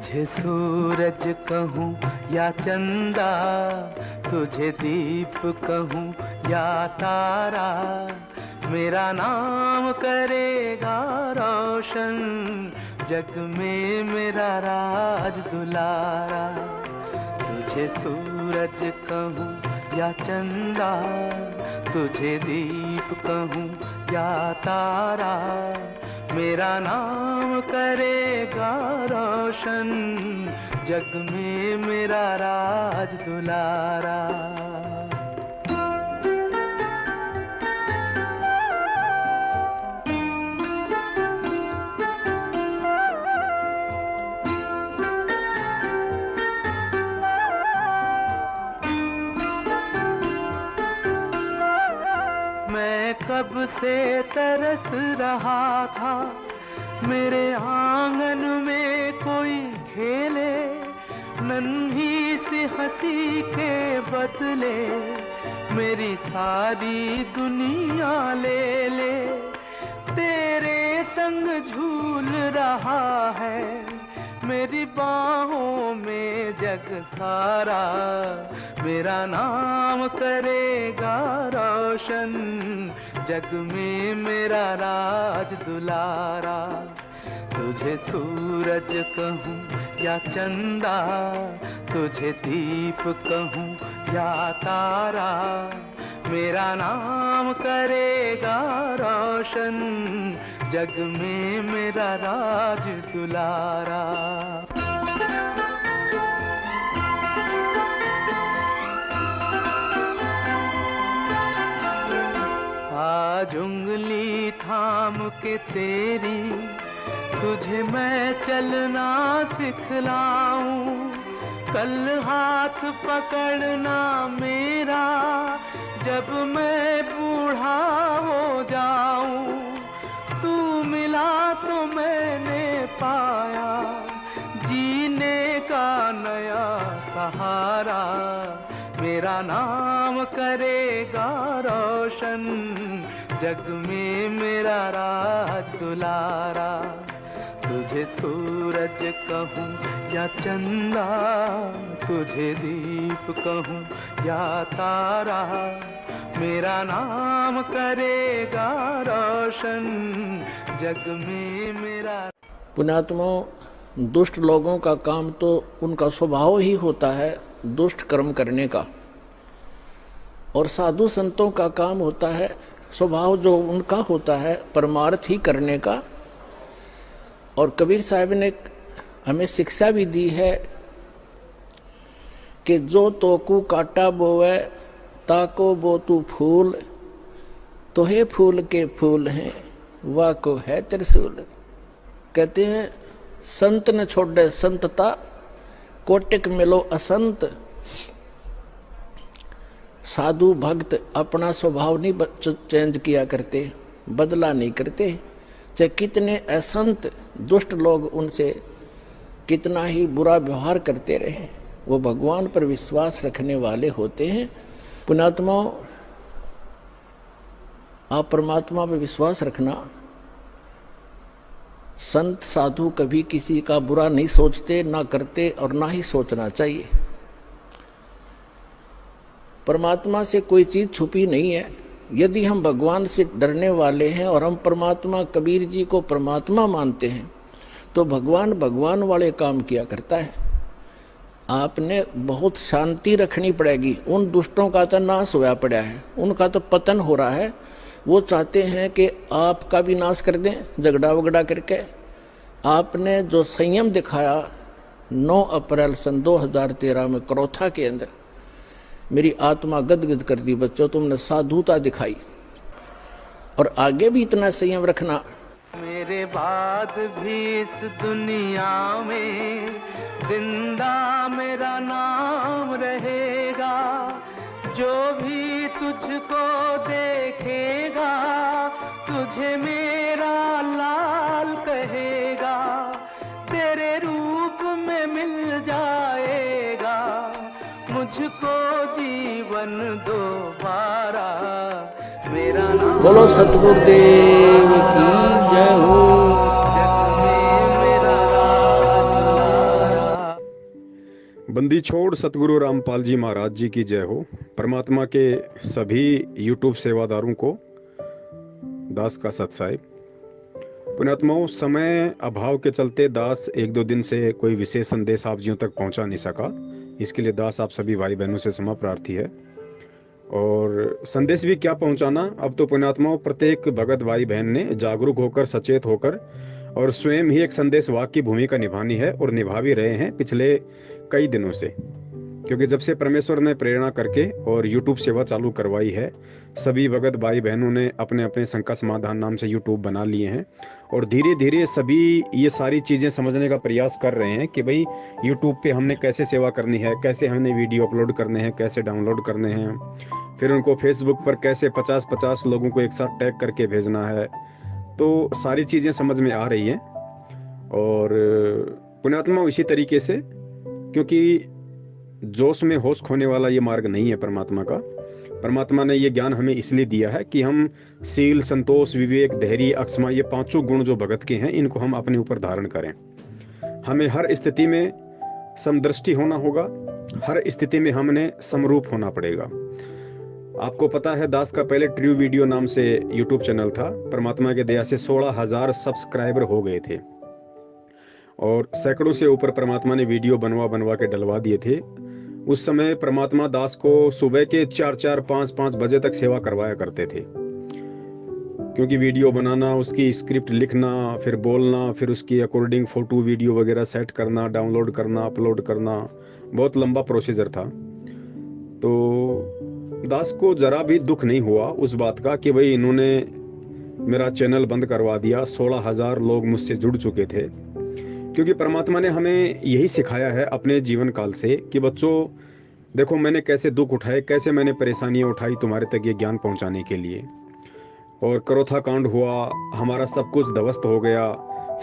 तुझे सूरज कहूँ या चंदा, तुझे दीप कहूँ या तारा, मेरा नाम करेगा रोशन, जग में मेरा राज दुलारा। तुझे सूरज कहूँ या चंदा, तुझे दीप कहूँ या तारा, मेरा नाम करेगा रोशन, जग में मेरा राज दुलारा। मैं कब से तरस रहा था, मेरे आंगन में कोई खेले, नन्ही सी हंसी के बदले मेरी सारी दुनिया ले ले। तेरे संग झूल रहा है मेरी बाहों में जग सारा, मेरा नाम करेगा रोशन, जग में मेरा राज दुलारा। तुझे सूरज कहूँ या चंदा, तुझे दीप कहूँ या तारा, मेरा नाम करेगा रोशन, जग में मेरा राज दुलारा। आज उंगली थाम के तेरी, तुझे मैं चलना सिखलाऊं, कल हाथ पकड़ना मेरा, जब मैं बूढ़ा हो जाऊं। तू मिला तो मैंने पाया जीने का नया सहारा, मेरा नाम करेगा रोशन, जग में मेरा राज दुलारा। तुझे सूरज कहूँ या चंदा, तुझे दीप कहूँ या तारा, मेरा नाम करेगा रोशन, जग में मेरा। पुण्यात्माओं, दुष्ट लोगों का काम तो उनका स्वभाव ही होता है दुष्ट कर्म करने का, और साधु संतों का काम होता है स्वभाव जो उनका होता है परमार्थ ही करने का। और कबीर साहब ने हमें शिक्षा भी दी है कि जो तोकू काटा बोवे ताको बो तू फूल, तो हे फूल के फूल हैं वाह को है त्रिशूल। कहते हैं संत न छोड़े संतता, कोटिक मिलो असंत। साधु भक्त अपना स्वभाव नहीं चेंज किया करते, बदला नहीं करते, चाहे कितने असंत दुष्ट लोग उनसे कितना ही बुरा व्यवहार करते रहे, वो भगवान पर विश्वास रखने वाले होते हैं। पुण्यात्माओं, आप परमात्मा पर विश्वास रखना। संत साधु कभी किसी का बुरा नहीं सोचते, ना करते और ना ही सोचना चाहिए। परमात्मा से कोई चीज छुपी नहीं है। यदि हम भगवान से डरने वाले हैं और हम परमात्मा कबीर जी को परमात्मा मानते हैं, तो भगवान भगवान वाले काम किया करता है। आपने बहुत शांति रखनी पड़ेगी। उन दुष्टों का तो नाश होया पड़ा है, उनका तो पतन हो रहा है। वो चाहते हैं कि आपका भी नाश कर दें झगड़ा वगड़ा करके। आपने जो संयम दिखाया 9 अप्रैल सन 2013 में करोथा के अंदर, मेरी आत्मा गदगद कर दी। बच्चों, तुमने साधुता दिखाई और आगे भी इतना संयम रखना। मेरे बाद भी इस दुनिया में जिंदा मेरा नाम रहेगा, जो भी तुझको देखेगा तुझे मेरा लाल कहेगा, तेरे रूप में मिल जाएगा मुझको जीवन दोबारा। मेरा नाम बोलो सतगुरुदेव की जय हो। जग में मेरा राज। बंदी छोड़ सतगुरु रामपाल जी महाराज जी की जय हो। परमात्मा के सभी यूट्यूब सेवादारों को दास का सत्साई। पुण्यात्माओं, समय अभाव के चलते दास एक दो दिन से कोई विशेष संदेश आप जियों तक पहुंचा नहीं सका। इसके लिए दास आप सभी भाई बहनों से क्षमा प्रार्थी है। और संदेश भी क्या पहुंचाना, अब तो पुण्यात्माओं प्रत्येक भगत भाई बहन ने जागरूक होकर, सचेत होकर और स्वयं ही एक संदेश वाहक की भूमिका निभानी है और निभा भी रहे हैं पिछले कई दिनों से। क्योंकि जब से परमेश्वर ने प्रेरणा करके और यूट्यूब सेवा चालू करवाई है, सभी भगत भाई बहनों ने अपने अपने शंका समाधान नाम से यूट्यूब बना लिए हैं और धीरे धीरे सभी ये सारी चीज़ें समझने का प्रयास कर रहे हैं कि भाई यूट्यूब पे हमने कैसे सेवा करनी है, कैसे हमने वीडियो अपलोड करने हैं, कैसे डाउनलोड करने हैं, फिर उनको फेसबुक पर कैसे 50-50 लोगों को एक साथ टैग करके भेजना है। तो सारी चीज़ें समझ में आ रही हैं। और पुण्यात्मा इसी तरीके से, क्योंकि जोश में होश खोने वाला ये मार्ग नहीं है परमात्मा का। परमात्मा ने ये ज्ञान हमें इसलिए दिया है कि हम शील, संतोष, विवेक, धैर्य, अक्षमा, ये पांचों गुण जो भगत के हैं, इनको हम अपने ऊपर धारण करें। हमें हर स्थिति में समदृष्टि होना होगा, हर स्थिति में हमने समरूप होना पड़ेगा। आपको पता है, दास का पहले ट्रू वीडियो नाम से यूट्यूब चैनल था। परमात्मा के दया से 16,000 सब्सक्राइबर हो गए थे और सैकड़ों से ऊपर परमात्मा ने वीडियो बनवा के डलवा दिए थे। उस समय परमात्मा दास को सुबह के 4-4, 5-5 बजे तक सेवा करवाया करते थे। क्योंकि वीडियो बनाना, उसकी स्क्रिप्ट लिखना, फिर बोलना, फिर उसकी अकॉर्डिंग फोटो वीडियो वगैरह सेट करना, डाउनलोड करना, अपलोड करना, बहुत लंबा प्रोसीजर था। तो दास को जरा भी दुख नहीं हुआ उस बात का कि भाई इन्होंने मेरा चैनल बंद करवा दिया। 16,000 लोग मुझसे जुड़ चुके थे। क्योंकि परमात्मा ने हमें यही सिखाया है अपने जीवन काल से कि बच्चों देखो, मैंने कैसे दुख उठाए, कैसे मैंने परेशानियां उठाई तुम्हारे तक ये ज्ञान पहुंचाने के लिए। और करोथा कांड हुआ, हमारा सब कुछ ध्वस्त हो गया।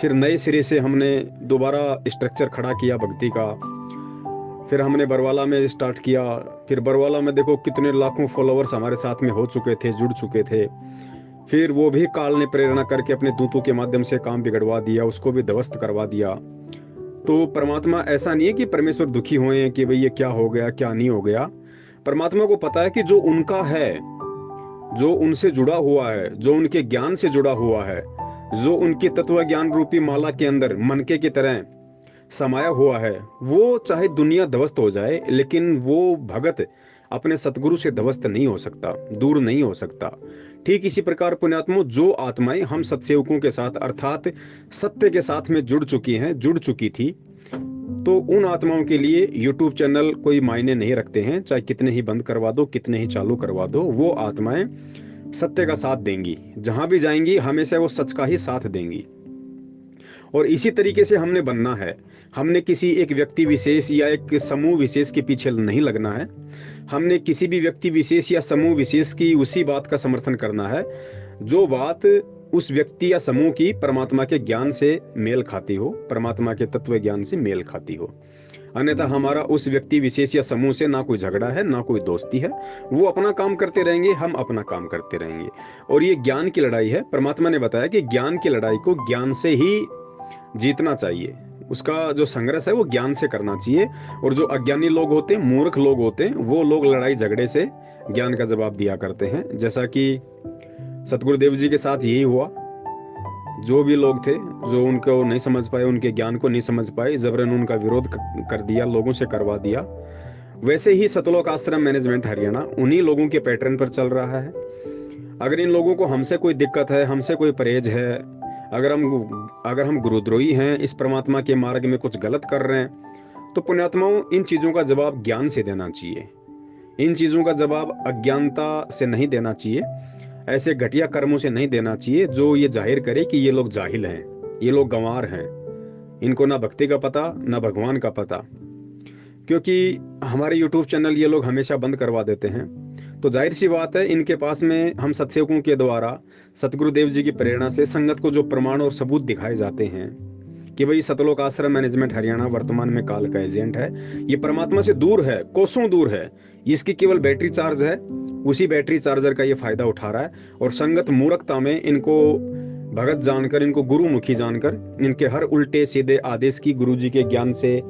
फिर नए सिरे से हमने दोबारा स्ट्रक्चर खड़ा किया भक्ति का। फिर हमने बरवाला में स्टार्ट किया। फिर बरवाला में देखो कितने लाखों फॉलोअर्स हमारे साथ में हो चुके थे, जुड़ चुके थे। फिर वो भी काल ने प्रेरणा करके अपने दूतों के माध्यम से काम बिगड़वा दिया, उसको भी ध्वस्त करवा दिया। तो परमात्मा ऐसा नहीं है कि परमेश्वर दुखी हुए हैं कि भाई ये क्या हो गया, क्या नहीं हो गया। परमात्मा को पता है कि जो उनका है, जो उनसे जुड़ा हुआ है, जो उनके ज्ञान से जुड़ा हुआ है, जो उनकी तत्व ज्ञान रूपी माला के अंदर मनके की तरह समाया हुआ है, वो चाहे दुनिया ध्वस्त हो जाए, लेकिन वो भगत अपने सतगुरु से ध्वस्त नहीं हो सकता, दूर नहीं हो सकता। ठीक इसी प्रकार पुण्यात्मों, जो आत्माएं हम सत्सेवकों के साथ अर्थात सत्य के साथ में जुड़ चुकी हैं, जुड़ चुकी थी, तो उन आत्माओं के लिए यूट्यूब चैनल कोई मायने नहीं रखते हैं। चाहे कितने ही बंद करवा दो, कितने ही चालू करवा दो, वो आत्माएं सत्य का साथ देंगी। जहां भी जाएंगी हमेशा वो सच का ही साथ देंगी। और इसी तरीके से हमने बनना है। हमने किसी एक व्यक्ति विशेष या एक समूह विशेष के पीछे नहीं लगना है। हमने किसी भी व्यक्ति विशेष या समूह विशेष की उसी बात का समर्थन करना है जो बात उस व्यक्ति या समूह की परमात्मा के ज्ञान से मेल खाती हो, परमात्मा के तत्व ज्ञान से मेल खाती हो। अन्यथा हमारा उस व्यक्ति विशेष या समूह से ना कोई झगड़ा है, ना कोई दोस्ती है। वो अपना काम करते रहेंगे, हम अपना काम करते रहेंगे। और ये ज्ञान की लड़ाई है। परमात्मा ने बताया कि ज्ञान की लड़ाई को ज्ञान से ही जीतना चाहिए। उसका जो संघर्ष है वो ज्ञान से करना चाहिए। और जो अज्ञानी लोग होते हैं, मूर्ख लोग होते हैं, वो लोग लड़ाई झगड़े से ज्ञान का जवाब दिया करते हैं। जैसा कि सतगुरुदेव जी के साथ यही हुआ। जो भी लोग थे जो उनको नहीं समझ पाए, उनके ज्ञान को नहीं समझ पाए, जबरन उनका विरोध कर दिया, लोगों से करवा दिया। वैसे ही सतलोक आश्रम मैनेजमेंट हरियाणा उन्हीं लोगों के पैटर्न पर चल रहा है। अगर इन लोगों को हमसे कोई दिक्कत है, हमसे कोई परहेज है, अगर हम गुरुद्रोही हैं, इस परमात्मा के मार्ग में कुछ गलत कर रहे हैं, तो पुण्यात्माओं इन चीज़ों का जवाब ज्ञान से देना चाहिए। इन चीज़ों का जवाब अज्ञानता से नहीं देना चाहिए, ऐसे घटिया कर्मों से नहीं देना चाहिए जो ये जाहिर करे कि ये लोग जाहिल हैं, ये लोग गंवार हैं, इनको ना भक्ति का पता ना भगवान का पता। क्योंकि हमारे यूट्यूब चैनल ये लोग हमेशा बंद करवा देते हैं। तो जाहिर सी बात है, इनके पास में हम सत्सेवकों के द्वारा सतगुरुदेव जी की प्रेरणा से संगत को जो प्रमाण और सबूत दिखाए जाते हैं कि भाई सतलोक आश्रम मैनेजमेंट हरियाणा वर्तमान में काल का एजेंट है, ये परमात्मा से दूर है, कोसों दूर है, इसकी केवल बैटरी चार्ज है, उसी बैटरी चार्जर का ये फायदा उठा रहा है। और संगत मूर्खता में इनको भगत जानकर, इनको गुरुमुखी जानकर, इनके हर उल्टे सीधे आदेश की गुरु जी के ज्ञान से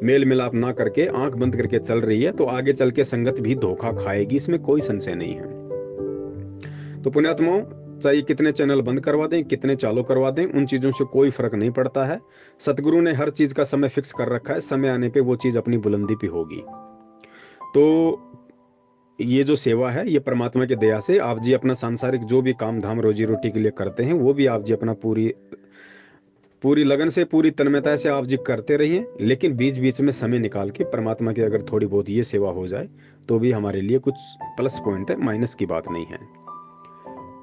मेल मिलाप ना करके आंख बंद करके चल रही है तो आगे चल के संगत भी धोखा खाएगी, इसमें कोई संशय नहीं है। तो पुण्यात्माओं, चाहे कितने चैनल बंद करवा दें, कितने चालू करवा दें, उन चीजों से कोई फर्क नहीं पड़ता है। सतगुरु ने हर चीज का समय फिक्स कर रखा है, समय आने पे वो चीज अपनी बुलंदी पे होगी। तो ये जो सेवा है ये परमात्मा की दया से आप जी अपना सांसारिक जो भी काम धाम रोजी रोटी के लिए करते हैं वो भी आप जी अपना पूरी लगन से, पूरी तन्मयता से आप जी करते रहिए, लेकिन बीच बीच में समय निकाल के परमात्मा की अगर थोड़ी बहुत ये सेवा हो जाए तो भी हमारे लिए कुछ प्लस पॉइंट है, माइनस की बात नहीं है।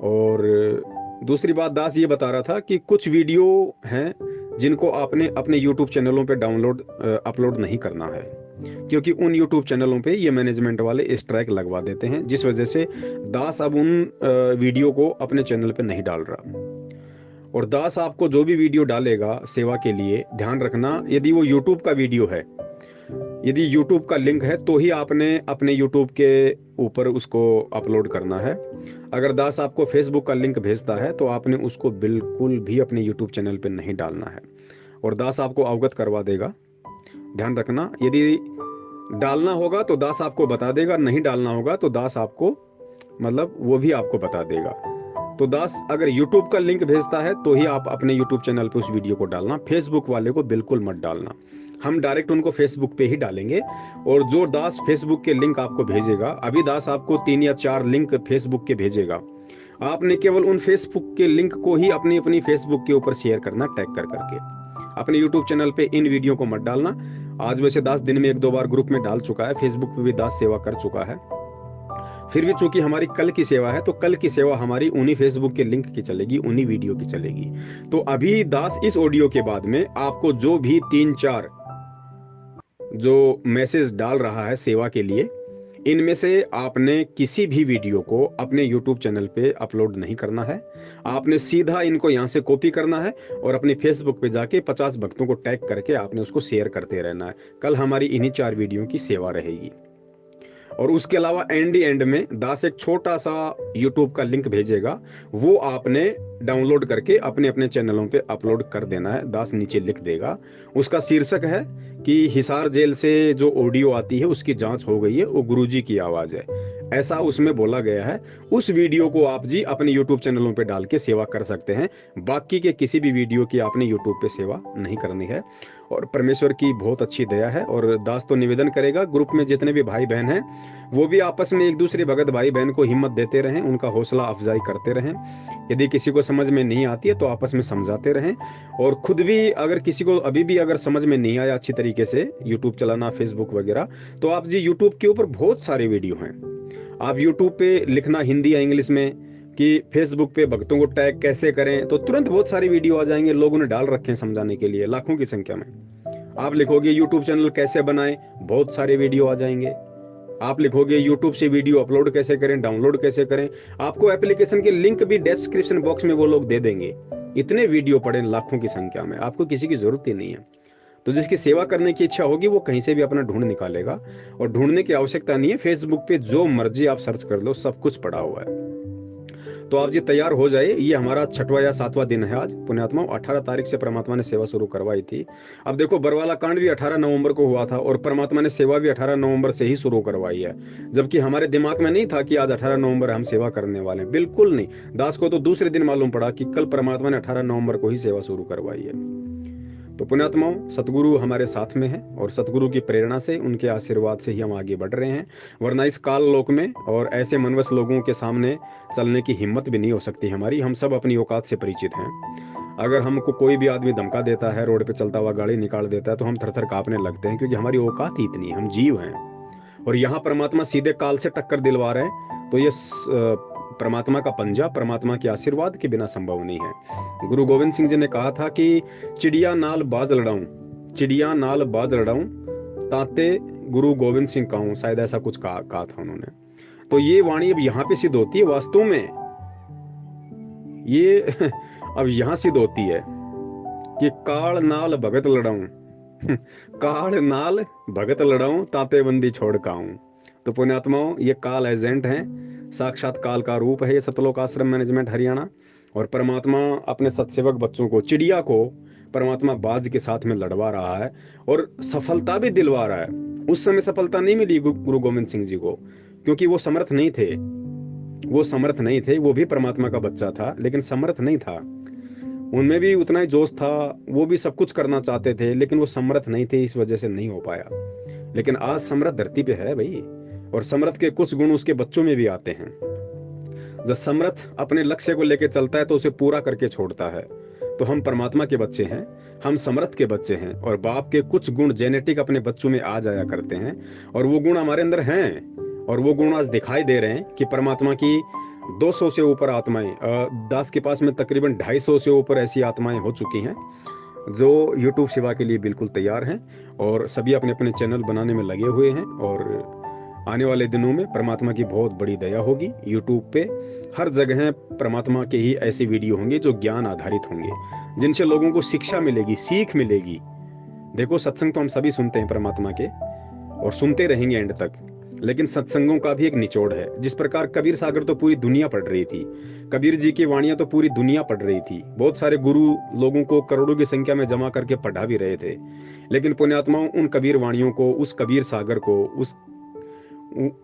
और दूसरी बात दास ये बता रहा था कि कुछ वीडियो हैं जिनको आपने अपने YouTube चैनलों पे अपलोड नहीं करना है, क्योंकि उन YouTube चैनलों पे ये मैनेजमेंट वाले स्ट्राइक लगवा देते हैं, जिस वजह से दास अब उन वीडियो को अपने चैनल पे नहीं डाल रहा। और दास आपको जो भी वीडियो डालेगा सेवा के लिए, ध्यान रखना यदि वो YouTube का वीडियो है, यदि YouTube का लिंक है तो ही आपने अपने YouTube के ऊपर उसको अपलोड करना है। अगर दास आपको Facebook का लिंक भेजता है तो आपने उसको बिल्कुल भी अपने YouTube चैनल पे नहीं डालना है, और दास आपको अवगत करवा देगा। ध्यान रखना, यदि डालना होगा तो दास आपको बता देगा, नहीं डालना होगा तो दास आपको मतलब वो भी आपको बता देगा। तो दास अगर YouTube का लिंक भेजता है तो ही आप अपने YouTube चैनल पे उस वीडियो को डालना, Facebook वाले को बिल्कुल मत डालना। हम डायरेक्ट उनको Facebook पे ही डालेंगे, और जो दास Facebook के लिंक आपको भेजेगा, अभी दास आपको 3 या 4 लिंक Facebook के भेजेगा, आपने केवल उन Facebook के लिंक को ही अपनी Facebook के ऊपर शेयर करना, टैग कर करके। अपने YouTube चैनल पे इन वीडियो को मत डालना। आज वैसे दास दिन में 1-2 बार ग्रुप में डाल चुका है, Facebook पे भी दास सेवा कर चुका है, फिर भी चूंकि हमारी कल की सेवा है तो कल की सेवा हमारी उन्हीं Facebook के लिंक की चलेगी, उन्हीं वीडियो की चलेगी। तो अभी दास इस ऑडियो के बाद में आपको जो भी 3-4 जो मैसेज डाल रहा है सेवा के लिए, इनमें से आपने किसी भी वीडियो को अपने YouTube चैनल पे अपलोड नहीं करना है। आपने सीधा इनको यहाँ से कॉपी करना है और अपने Facebook पे जाके 50 भक्तों को टैग करके आपने उसको शेयर करते रहना है। कल हमारी इन्हीं 4 वीडियो की सेवा रहेगी। और उसके अलावा एंड में दास एक छोटा सा YouTube का लिंक भेजेगा, वो आपने डाउनलोड करके अपने अपने चैनलों पे अपलोड कर देना है। दास नीचे लिख देगा, उसका शीर्षक है कि हिसार जेल से जो ऑडियो आती है उसकी जांच हो गई है, वो गुरुजी की आवाज है, ऐसा उसमें बोला गया है। उस वीडियो को आप जी अपने YouTube चैनलों पे डाल के सेवा कर सकते हैं। बाकी के किसी भी वीडियो की आपने YouTube पे सेवा नहीं करनी है। और परमेश्वर की बहुत अच्छी दया है। और दास तो निवेदन करेगा, ग्रुप में जितने भी भाई बहन हैं वो भी आपस में एक दूसरे भगत भाई बहन को हिम्मत देते रहें, उनका हौसला अफजाई करते रहें। यदि किसी को समझ में नहीं आती है तो आपस में समझाते रहें। और खुद भी अगर किसी को अभी भी अगर समझ में नहीं आया अच्छी तरीके से YouTube चलाना, Facebook वगैरह, तो आप जी YouTube के ऊपर बहुत सारे वीडियो हैं। आप YouTube पे लिखना हिंदी या इंग्लिश में कि Facebook पे भक्तों को टैग कैसे करें, तो तुरंत बहुत सारे वीडियो आ जाएंगे। लोगों ने डाल रखे हैं समझाने के लिए लाखों की संख्या में। आप लिखोगे YouTube चैनल कैसे बनाएं, बहुत सारे वीडियो आ जाएंगे। आप लिखोगे YouTube से वीडियो अपलोड कैसे करें, डाउनलोड कैसे करें, आपको एप्लीकेशन के लिंक भी डिस्क्रिप्शन बॉक्स में वो लोग दे देंगे। इतने वीडियो पड़े लाखों की संख्या में, आपको किसी की जरूरत ही नहीं है। तो जिसकी सेवा करने की इच्छा होगी वो कहीं से भी अपना ढूंढ निकालेगा, और ढूंढने की आवश्यकता नहीं है। Facebook पे जो मर्जी आप सर्च कर लो, सब कुछ पड़ा हुआ है। तो आप जी तैयार हो जाए। ये हमारा 6वां या 7वां दिन है आज पुण्यात्मा। 18 तारीख से परमात्मा ने सेवा शुरू करवाई थी। अब देखो, बरवाला कांड भी 18 नवंबर को हुआ था और परमात्मा ने सेवा भी 18 नवंबर से ही शुरू करवाई है, जबकि हमारे दिमाग में नहीं था कि आज 18 नवंबर हम सेवा करने वाले हैं। बिल्कुल नहीं। दास को तो दूसरे दिन मालूम पड़ा कि कल परमात्मा ने 18 नवंबर को ही सेवा शुरू करवाई है। तो पुण्यात्माओं, सतगुरु हमारे साथ में है और सतगुरु की प्रेरणा से, उनके आशीर्वाद से ही हम आगे बढ़ रहे हैं। वरना इस काल लोक में और ऐसे मनवश लोगों के सामने चलने की हिम्मत भी नहीं हो सकती हमारी। हम सब अपनी औकात से परिचित हैं। अगर हमको कोई भी आदमी धमका देता है, रोड पे चलता हुआ गाड़ी निकाल देता है, तो हम थर-थर कांपने लगते हैं, क्योंकि हमारी औकात ही इतनी है, हम जीव हैं। और यहाँ परमात्मा सीधे काल से टक्कर दिलवा रहे हैं, तो ये परमात्मा का पंजा, परमात्मा के आशीर्वाद के बिना संभव नहीं है। गुरु गोविंद सिंह जी ने कहा था कि चिड़िया नाल बाज लड़ाऊं, चिड़िया नाल बाज लड़ाऊं, ताते गुरु गोविंद सिंह कहूं, शायद ऐसा कुछ कहा था उन्होंने। तो ये वाणी अब यहाँ पे सिद्ध होती है वास्तव में। ये अब यहाँ सिद्ध होती है कि काल नाल भगत लड़ाऊं, काल नाल भगत लड़ाऊं, ताते बंदी छोड़ काऊं। तो पुण्यात्माओं, ये काल एजेंट हैं, साक्षात काल का रूप है ये सतलोक आश्रम मैनेजमेंट हरियाणा। और परमात्मा अपने सत्सेवक बच्चों को, चिड़िया को परमात्मा बाज के साथ में लड़वा रहा है और सफलता भी दिलवा रहा है। उस समय सफलता नहीं मिली गुरु गोविंद सिंह जी को, क्योंकि वो समर्थ नहीं थे। वो भी परमात्मा का बच्चा था, लेकिन समर्थ नहीं था। उनमें भी उतना ही जोश था, वो भी सब कुछ करना चाहते थे, लेकिन वो समर्थ नहीं थे, इस वजह से नहीं हो पाया। लेकिन आज समर्थ धरती पे है भाई, और समर्थ के कुछ गुण उसके बच्चों में भी आते हैं। जब समर्थ अपने लक्ष्य को लेकर चलता है तो उसे पूरा करके छोड़ता है। तो हम परमात्मा के बच्चे हैं, हम समर्थ के बच्चे हैं, और बाप के कुछ गुण जेनेटिक अपने बच्चों में आ जाया करते हैं, और वो गुण हमारे अंदर हैं, और वो गुण आज दिखाई दे रहे हैं कि परमात्मा की 200 से ऊपर आत्माएं, दास के पास में तकरीबन 250 से ऊपर ऐसी आत्माएं हो चुकी हैं जो यूट्यूब सेवा के लिए बिल्कुल तैयार हैं, और सभी अपने अपने चैनल बनाने में लगे हुए हैं। और आने वाले दिनों में परमात्मा की बहुत बड़ी दया होगी। यूट्यूब पे हर जगह परमात्मा के ही ऐसे वीडियो होंगे जो ज्ञान आधारित होंगे, जिनसे लोगों को शिक्षा मिलेगी, सीख मिलेगी। देखो, सत्संग तो हम सभी सुनते हैं परमात्मा के, और सुनते रहेंगे एंड तक, लेकिन सत्संगों का भी एक निचोड़ है। जिस प्रकार कबीर सागर तो पूरी दुनिया पढ़ रही थी, कबीर जी की वाणियां तो पूरी दुनिया पढ़ रही थी, बहुत सारे गुरु लोगों को करोड़ों की संख्या में जमा करके पढ़ा भी रहे थे, लेकिन पुण्यात्माओं उन कबीर वाणियों को, उस कबीर सागर को,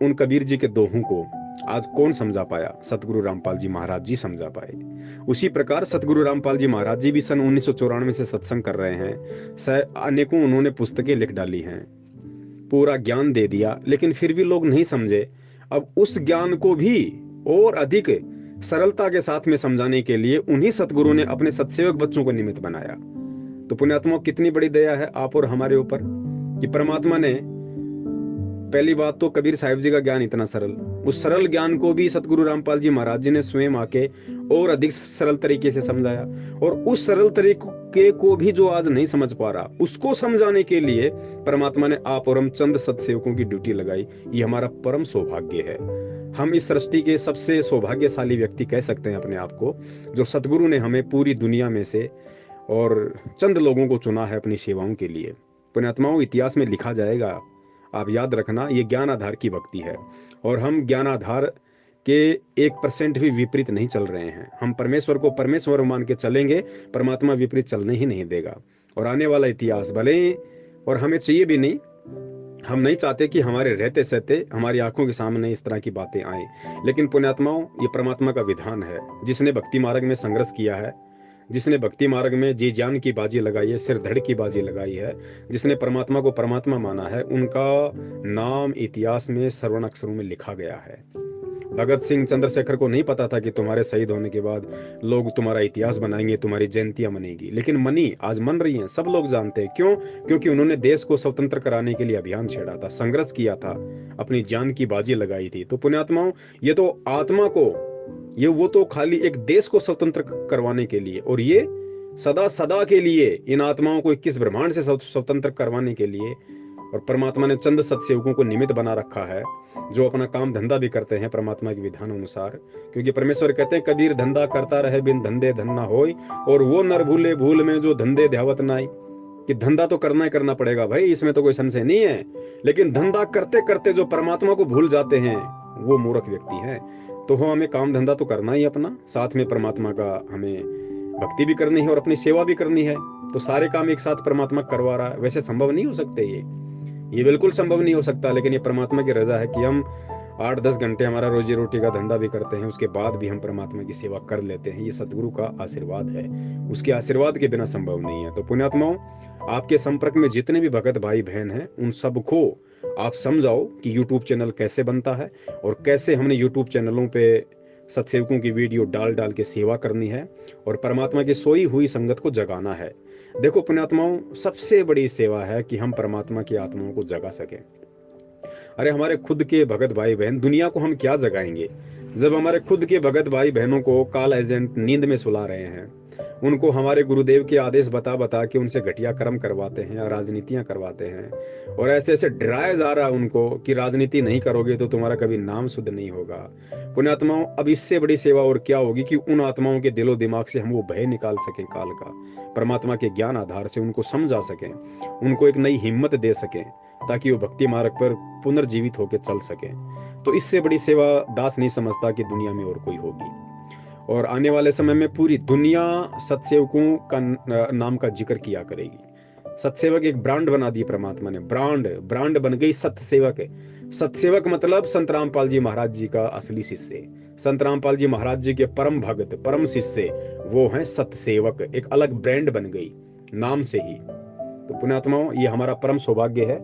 उन कबीर जी के दोहों को आज कौन समझा पाया? सतगुरु रामपाल जी महाराज जी समझा पाए। उसी प्रकार सतगुरु रामपाल जी महाराज जी भी सन 1994 से सत्संग कर रहे हैं। अनेकों उन्होंने पुस्तकें लिख डाली हैं, पूरा ज्ञान दे दिया, लेकिन फिर भी लोग नहीं समझे। अब उस ज्ञान को भी और अधिक सरलता के साथ में समझाने के लिए उन्हीं सतगुरु ने अपने सत्सेवक बच्चों को निमित्त बनाया। तो पुण्यात्माओं, कितनी बड़ी दया है आप और हमारे ऊपर कि परमात्मा ने, पहली बात तो कबीर साहिब जी का ज्ञान इतना सरल, उस सरल ज्ञान को भी सतगुरु रामपाल जी महाराज जी ने स्वयं आके और अधिक सरल तरीके से समझाया। और उस सरल तरीके को भी जो आज नहीं समझ पा रहा, उसको समझाने के लिए परमात्मा ने आप और हम चंद सत्सेवकों की ड्यूटी लगाई। ये हमारा परम सौभाग्य है। हम इस सृष्टि के सबसे सौभाग्यशाली व्यक्ति कह सकते हैं अपने आप को, जो सतगुरु ने हमें पूरी दुनिया में से और चंद लोगों को चुना है अपनी सेवाओं के लिए। पुण्यात्माओं, इतिहास में लिखा जाएगा, आप याद रखना, ये ज्ञान आधार की भक्ति है, और हम ज्ञान आधार के 1% भी विपरीत नहीं चल रहे हैं। हम परमेश्वर को परमेश्वर मान के चलेंगे, परमात्मा विपरीत चलने ही नहीं देगा। और आने वाला इतिहास भले, और हमें चाहिए भी नहीं, हम नहीं चाहते कि हमारे रहते सहते हमारी आंखों के सामने इस तरह की बातें आए, लेकिन पुण्यात्माओं, ये परमात्मा का विधान है। जिसने भक्ति मार्ग में संघर्ष किया है, जिसने भक्ति मार्ग में जी जान की बाजी लगाई है, सिर धड़ की बाजी लगाई है, जिसने परमात्मा को परमात्मा माना है, उनका नाम इतिहास में स्वर्ण अक्षरों में लिखा गया है। भगत सिंह, चंद्रशेखर को नहीं पता था कि तुम्हारे शहीद होने के बाद लोग तुम्हारा इतिहास बनाएंगे, तुम्हारी जयंतियां मनेगी, लेकिन मनी, आज मन रही हैं, सब लोग जानते हैं। क्यों? क्योंकि उन्होंने देश को स्वतंत्र कराने के लिए अभियान छेड़ा था, संघर्ष किया था, अपनी जान की बाजी लगाई थी। तो पुण्यात्माओं, ये तो आत्मा को, ये वो तो खाली एक देश को स्वतंत्र करवाने के लिए, और ये सदा सदा के लिए इन आत्माओं को 21 ब्रह्मांड से स्वतंत्र करवाने के लिए। और परमात्मा ने चंद सत्सेवकों को निमित्त बना रखा है, जो अपना काम धंधा भी करते हैं परमात्मा के विधान अनुसार, क्योंकि परमेश्वर कहते हैं, कबीर धंधा करता रहे बिन धंधे धन ना होय, और वो नर भूले भूल में जो धंधे ध्यावत नाई। कि धंधा तो करना ही करना पड़ेगा भाई, इसमें तो कोई संशय नहीं है, लेकिन धंधा करते करते जो परमात्मा को भूल जाते हैं वो मूर्ख व्यक्ति हैं। तो हमें काम धंधा तो करना ही अपना, साथ में परमात्मा का हमें भक्ति भी करनी है और अपनी सेवा भी करनी है। तो सारे काम एक साथ परमात्मा करवा रहा है। वैसे संभव नहीं हो सकते, ये बिल्कुल संभव नहीं हो सकता, लेकिन ये परमात्मा की रजा है कि हम 8-10 घंटे हमारा रोजी रोटी का धंधा भी करते हैं, उसके बाद भी हम परमात्मा की सेवा कर लेते हैं। ये सतगुरु का आशीर्वाद है, उसके आशीर्वाद के बिना संभव नहीं है। तो पुण्यात्माओं, आपके संपर्क में जितने भी भगत भाई बहन हैं, उन सबको आप समझाओ कि यूट्यूब चैनल कैसे बनता है, और कैसे हमने यूट्यूब चैनलों पे सत्सेवकों की वीडियो डाल डाल के सेवा करनी है, और परमात्मा की सोई हुई संगत को जगाना है। देखो पुण्यात्माओं, सबसे बड़ी सेवा है कि हम परमात्मा की आत्माओं को जगा सकें। अरे हमारे खुद के भगत भाई बहन, दुनिया को हम क्या जगाएंगे जब हमारे खुद के भगत भाई बहनों को काल एजेंट नींद में सुला रहे हैं, उनको हमारे गुरुदेव के आदेश बता बता के उनसे घटिया कर्म करवाते हैं और राजनीतियां करवाते हैं, और ऐसे ऐसे डराया जा रहा है उनको कि राजनीति नहीं करोगे तो तुम्हारा कभी नाम शुद्ध नहीं होगा। पुण्यात्माओं, अब इससे बड़ी सेवा और क्या होगी कि उन आत्माओं के दिलो दिमाग से हम वो भय निकाल सकें काल का, परमात्मा के ज्ञान आधार से उनको समझा सकें, उनको एक नई हिम्मत दे सकें, ताकि वो भक्ति मार्ग पर पुनर्जीवित होकर चल सकें। तो इससे बड़ी सेवा दास नहीं समझता कि दुनिया में और कोई होगी। और आने वाले समय में पूरी दुनिया सत्सेवकों का नाम का जिक्र किया करेगी। सत्सेवक एक ब्रांड बना दी परमात्मा ने, ब्रांड बन गई सत्सेवक। सत्सेवक मतलब संत रामपाल जी महाराज जी का असली शिष्य, संत रामपाल जी महाराज जी के परम भगत, परम शिष्य, वो हैं सत्सेवक। एक अलग ब्रांड बन गई नाम से ही। तो पुण्यात्माओं, ये हमारा परम सौभाग्य है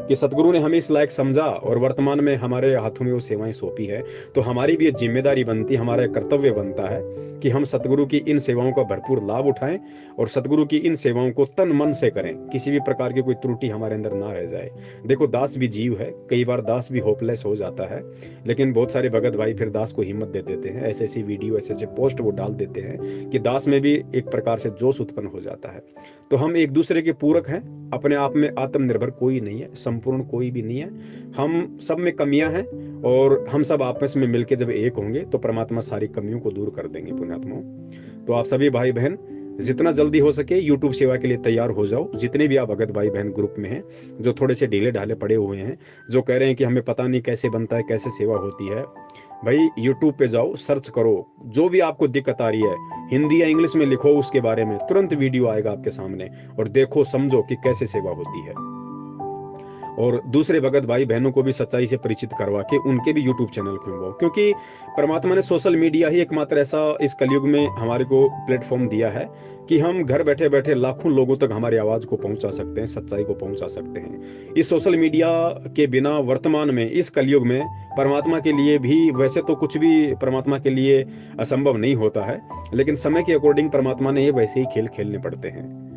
कि सतगुरु ने हमें इस लायक समझा और वर्तमान में हमारे हाथों में वो सेवाएं सौंपी है। तो हमारी भी ये जिम्मेदारी बनती, हमारा कर्तव्य बनता है कि हम सतगुरु की इन सेवाओं का भरपूर लाभ उठाएं और सतगुरु की इन सेवाओं को तन मन से करें, किसी भी प्रकार की कोई त्रुटि हमारे अंदर ना रह जाए। देखो, दास भी जीव है, कई बार दास भी होपलेस हो जाता है, लेकिन बहुत सारे भगत भाई फिर दास को हिम्मत दे देते हैं, ऐसे ऐसी वीडियो, ऐसे ऐसे पोस्ट वो डाल देते हैं कि दास में भी एक प्रकार से जोश उत्पन्न हो जाता है। तो हम एक दूसरे के पूरक हैं, अपने आप में आत्मनिर्भर कोई नहीं है, संपूर्ण कोई भी नहीं है। हम सब में कमियां हैं और हम सब आपस में मिलकर जब एक होंगे तो परमात्मा सारी कमियों को दूर कर देंगे पुण्यात्माओं। तो आप सभी भाई बहन जितना जल्दी हो सके यूट्यूब सेवा के लिए तैयार हो जाओ। जितने भी आप भगत भाई बहन ग्रुप में हैं, जो थोड़े से ढीले ढाले पड़े हुए हैं, जो कह रहे हैं कि हमें पता नहीं कैसे बनता है, कैसे सेवा होती है, भाई यूट्यूब पे जाओ, सर्च करो, जो भी आपको दिक्कत आ रही है हिंदी या इंग्लिश में लिखो उसके बारे में, तुरंत वीडियो आएगा आपके सामने और देखो, समझो कि कैसे सेवा होती है। और दूसरे भगत भाई बहनों को भी सच्चाई से परिचित करवा के उनके भी यूट्यूब चैनल खुलवाओ, क्योंकि परमात्मा ने सोशल मीडिया ही एकमात्र ऐसा इस कलयुग में हमारे को प्लेटफॉर्म दिया है कि हम घर बैठे बैठे लाखों लोगों तक हमारी आवाज को पहुंचा सकते हैं, सच्चाई को पहुंचा सकते हैं। इस सोशल मीडिया के बिना वर्तमान में इस कलयुग में परमात्मा के लिए भी, वैसे तो कुछ भी परमात्मा के लिए असंभव नहीं होता है, लेकिन समय के अकॉर्डिंग परमात्मा ने ये वैसे ही खेल खेलने पड़ते हैं।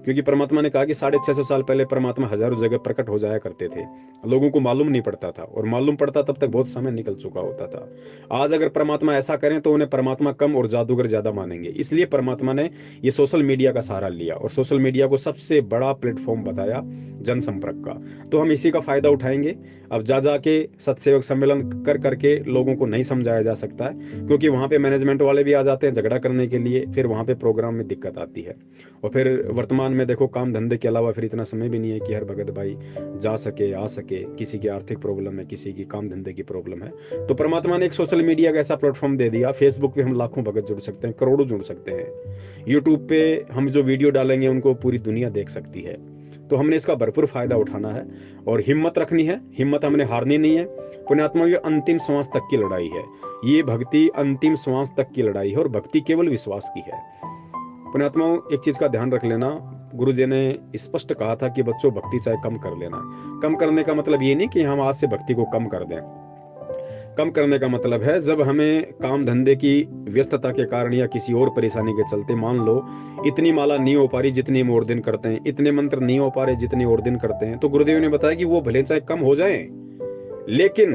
क्योंकि परमात्मा ने कहा कि 650 साल पहले परमात्मा हजारों जगह प्रकट हो जाया करते थे, लोगों को मालूम नहीं पड़ता था, और मालूम पड़ता तब तक बहुत समय निकल चुका होता था। आज अगर परमात्मा ऐसा करें तो उन्हें परमात्मा कम और जादूगर ज्यादा मानेंगे। इसलिए परमात्मा ने ये सोशल मीडिया का सहारा लिया और सोशल मीडिया को सबसे बड़ा प्लेटफॉर्म बताया जनसंपर्क का। तो हम इसी का फायदा उठाएंगे। अब जा जाके सत्सेवक सम्मेलन कर करके लोगों को नहीं समझाया जा सकता है, क्योंकि वहां पे मैनेजमेंट वाले भी आ जाते हैं झगड़ा करने के लिए, फिर वहां पे प्रोग्राम में दिक्कत आती है। और फिर वर्तमान में देखो, काम धंधे के अलावा फिर इतना समय भी नहीं है कि हर भगत भाई जा सके, आ सके। किसी की आर्थिक प्रॉब्लम है, किसी की काम धंधे की प्रॉब्लम है, तो परमात्मा ने एक सोशल मीडिया का ऐसा प्लेटफॉर्म दे दिया। फेसबुक पे हम लाखों भगत जुड़ सकते हैं, करोड़ों जुड़ सकते हैं। यूट्यूब पे हम जो वीडियो डालेंगे उनको पूरी दुनिया देख सकती है। तो हमने इसका भरपूर फायदा उठाना है और हिम्मत रखनी है, हिम्मत हमने हारनी नहीं है। पुण्यात्मा, ये अंतिम श्वास तक की लड़ाई है, ये भक्ति अंतिम श्वास तक की लड़ाई है, और भक्ति केवल विश्वास की है। पुण्यात्माओं, एक चीज का ध्यान रख लेना, गुरु जी ने स्पष्ट कहा था कि बच्चों भक्ति चाहे कम कर लेना। कम करने का मतलब ये नहीं कि हम आज से भक्ति को कम कर दें। कम करने का मतलब है जब हमें काम धंधे की व्यस्तता के कारण या किसी और परेशानी के चलते, मान लो इतनी माला नहीं हो पा रही जितनी हम और दिन करते हैं, इतने मंत्र नहीं हो पा रहे जितने और दिन करते हैं, तो गुरुदेव ने बताया कि वो भले चाहे कम हो जाए, लेकिन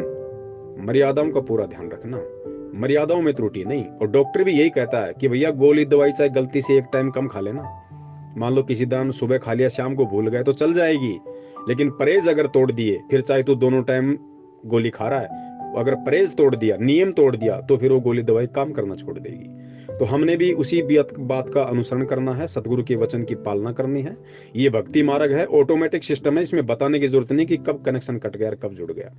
मर्यादाओं का पूरा ध्यान रखना, मर्यादाओं में त्रुटि नहीं। और डॉक्टर भी यही कहता है कि भैया गोली दवाई चाहे गलती से एक टाइम कम खा लेना। मान लो किसी दिन सुबह खा लिया, शाम को भूल गए तो चल जाएगी, लेकिन परहेज अगर तोड़ दिए, फिर चाहे तू दोनों टाइम गोली खा रहा है, अगर परहेज तोड़ दिया, नियम तोड़ दिया, तो फिर वो गोली दवाई काम करना छोड़ देगी। तो हमने भी उसी बात का अनुसरण करना है, सतगुरु के वचन की पालना करनी है। ये भक्ति मार्ग है, ऑटोमेटिक सिस्टम है, इसमें बताने की जरूरत नहीं कि कब कनेक्शन कट गया और कब जुड़ गया।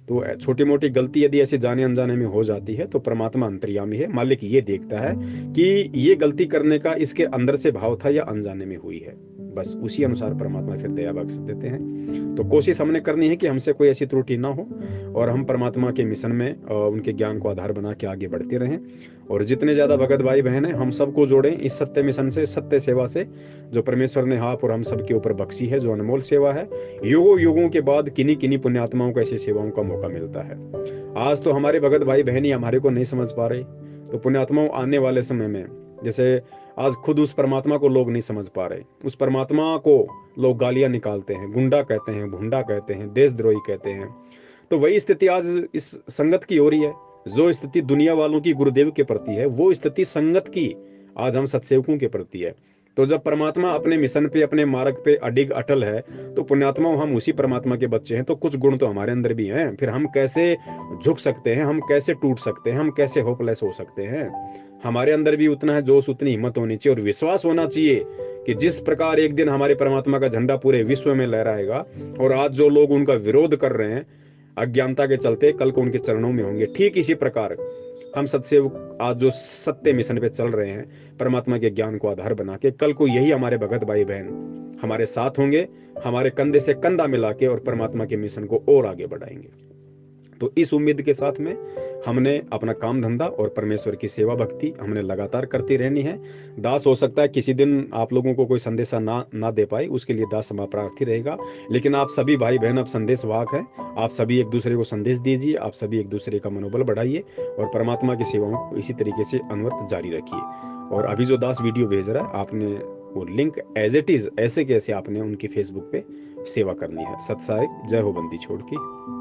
तो छोटी मोटी गलती यदि ऐसे जाने अनजाने में हो जाती है तो परमात्मा अंतर्यामी है, मालिक ये देखता है कि ये गलती करने का इसके अंदर से भाव था या अनजाने में हुई है। बस उसी अनुसार परमात्मा फिर दया बख्श देते हैं। तो कोशिश हमने करनी है कि हमसे कोई ऐसी त्रुटि ना हो और हम परमात्मा के मिशन में उनके ज्ञान को आधार बना के आगे बढ़ते रहें। और जितने ज्यादा भगत भाई बहन हैं, हम सबको जोड़ें इस सत्य मिशन से, सत्य सेवा से, जो परमेश्वर ने आप और हम सब के ऊपर बख्शी है, जो अनमोल सेवा है। युगों युगों के बाद किन्हीं किन्हीं पुण्यात्माओं को ऐसी सेवाओं का मौका मिलता है। आज तो हमारे भगत भाई बहन ही हमारे को नहीं समझ पा रहे, तो पुण्यात्माओं आने वाले समय में, जैसे आज खुद उस परमात्मा को लोग नहीं समझ पा रहे, उस परमात्मा को लोग गालियां निकालते हैं, गुंडा कहते हैं, भुंडा कहते हैं, देशद्रोही कहते हैं, तो वही स्थिति आज इस संगत की हो रही है। जो स्थिति दुनिया वालों की गुरुदेव के प्रति है, वो स्थिति संगत की आज हम सत्सेवकों के प्रति है। तो जब परमात्मा अपने मिशन पे, अपने मार्ग पे अडिग अटल है, तो पुण्यात्मा हम उसी परमात्मा के बच्चे हैं, तो कुछ गुण तो हमारे अंदर भी हैं। फिर हम कैसे झुक सकते हैं, हम कैसे टूट सकते हैं, हम कैसे होपलेस हो सकते हैं? हमारे अंदर भी उतना है जोश, उतनी हिम्मत होनी चाहिए और विश्वास होना चाहिए कि जिस प्रकार एक दिन हमारे परमात्मा का झंडा पूरे विश्व में लहराएगा, और आज जो लोग उनका विरोध कर रहे हैं अज्ञानता के चलते, कल को उनके चरणों में होंगे। ठीक इसी प्रकार हम सत्सेवक आज जो सत्य मिशन पे चल रहे हैं, परमात्मा के ज्ञान को आधार बना के, कल को यही हमारे भगत भाई बहन हमारे साथ होंगे, हमारे कंधे से कंधा मिला के और परमात्मा के मिशन को और आगे बढ़ाएंगे। तो इस उम्मीद के साथ में हमने अपना काम धंधा और परमेश्वर की सेवा भक्ति हमने लगातार करती रहनी है। दास, हो सकता है किसी दिन आप लोगों को कोई संदेशा ना दे पाए, उसके लिए दास क्षमा प्रार्थी रहेगा। लेकिन आप सभी भाई बहन अब संदेश वाहक हैं, आप सभी एक दूसरे को संदेश दीजिए, आप सभी एक दूसरे का मनोबल बढ़ाइए और परमात्मा की सेवाओं को इसी तरीके से अनवरत जारी रखिए। और अभी जो दास वीडियो भेज रहा है, आपने वो लिंक एज इट इज ऐसे कैसे आपने उनकी फेसबुक पे सेवा करनी है। सत्साई, जय हो बंदी छोड़ की।